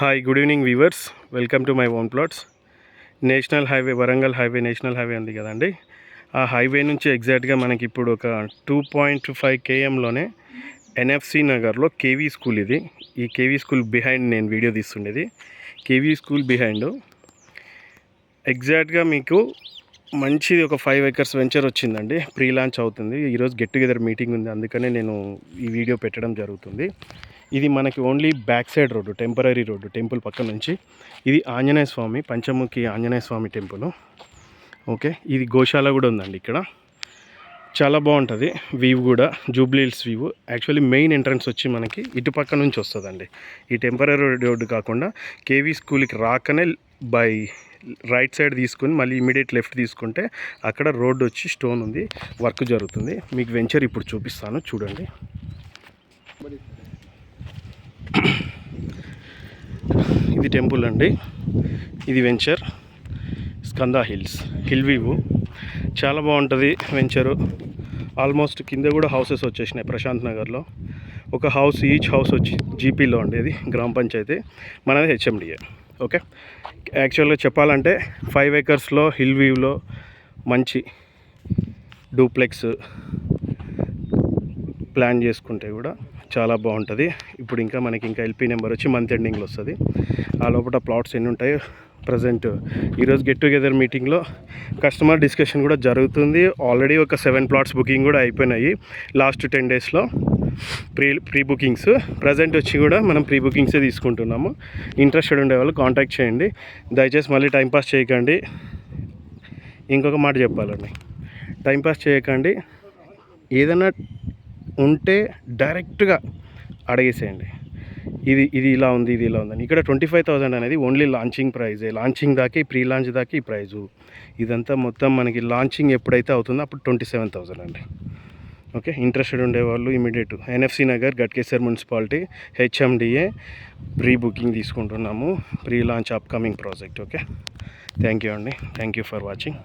Hi good evening viewers, welcome to my own plots. National highway, Warangal highway national highway ఉంది కదండి. ఆ highway నుంచి ఎగ్జాక్ట్గా మనకి ఇప్పుడు ఒక 2.5 kmలోనే ఎన్ఎఫ్సి నగర్లో కేవీ స్కూల్ ఇది. ఈ కేవీ స్కూల్ బిహైండ్ నేను వీడియో తీస్తుండేది. కేవీ స్కూల్ బిహైండ్ ఎగ్జాక్ట్గా మీకు మంచిది ఒక 5 acres వెంచర్ వచ్చిందండి. ప్రీ లాంచ్ అవుతుంది. ఈరోజు గెట్ టుగెదర్ మీటింగ్ ఉంది, అందుకనే నేను ఈ వీడియో పెట్టడం జరుగుతుంది. ఇది మనకి only back side road, temporary road, temple పక్క నుంచి. ఇది ఆంజనేయ స్వామి, పంచముఖి ఆంజనేయ స్వామి టెంపుల్. ఓకే, ఇది గోశాల కూడా ఉందండి ఇక్కడ. చాలా బాగుంటుంది వ్యూ కూడా, Jubilee hills view. Actually main entrance వచ్చి మనకి ఇటు పక్క నుంచి వస్తుందండి. ఈ టెంపరీ రోడ్డు కాకుండా కేవీ స్కూల్కి రాకనే బై రైట్ సైడ్ తీసుకుని మళ్ళీ ఇమీడియట్ లెఫ్ట్ తీసుకుంటే అక్కడ రోడ్డు వచ్చి స్టోన్ ఉంది, వర్క్ జరుగుతుంది. మీకు వెంచర్ ఇప్పుడు చూపిస్తాను, చూడండి. ఇది టెంపుల్ అండి, ఇది venture Skanda hills, hill view. చాలా బాగుంటుంది వెంచరు. ఆల్మోస్ట్ కింద కూడా హౌసెస్ వచ్చేసినాయి ప్రశాంత్ నగర్లో. ఒక హౌస్, ఈచ్ హౌస్ వచ్చి జీపీలో ఉండేది, గ్రామ పంచాయతీ, మనది హెచ్ఎండిఏ. ఓకే, యాక్చువల్గా చెప్పాలంటే 5 acresలో హిల్ వ్యూలో మంచి డూప్లెక్స్ ప్లాన్ చేసుకుంటే కూడా చాలా బాగుంటుంది. ఇప్పుడు ఇంకా మనకి ఇంకా ఎల్పీ నెంబర్ వచ్చి మంత్ ఎండింగ్లో వస్తుంది. ఆ లోపల ప్లాట్స్ ఎన్ని ఉంటాయో ప్రజెంట్ ఈరోజు గెట్ టుగెదర్ మీటింగ్లో కస్టమర్ డిస్కషన్ కూడా జరుగుతుంది. ఆల్రెడీ ఒక 7 plots బుకింగ్ కూడా అయిపోయినాయి లాస్ట్ 10 daysలో. ప్రీ బుకింగ్స్ ప్రజెంట్ వచ్చి కూడా మనం ప్రీ బుకింగ్సే తీసుకుంటున్నాము. ఇంట్రెస్టెడ్ ఉండే వాళ్ళు కాంటాక్ట్ చేయండి. దయచేసి మళ్ళీ టైంపాస్ చేయకండి. ఇంకొక మాట చెప్పాలండి, టైంపాస్ చేయకండి. ఏదైనా ఉంటే డైరెక్ట్గా అడిగేసేయండి, ఇది ఇలా ఉంది, ఇది ఇలా ఉందని. ఇక్కడ 25,000 అనేది ఓన్లీ లాంచింగ్ ప్రైజే. లాంచింగ్ దాకా, ప్రీ లాంచ్ దాకా ఈ ప్రైజు. ఇదంతా మొత్తం మనకి లాంచింగ్ ఎప్పుడైతే అవుతుందో అప్పుడు 27,000 అండి. ఓకే, ఇంట్రెస్టెడ్ ఉండేవాళ్ళు immediate NFC Nagar, Ghatkesar municipality, HMDA pre booking తీసుకుంటున్నాము. Pre launch upcoming project. Okay, thank you అండి. Thank you for watching.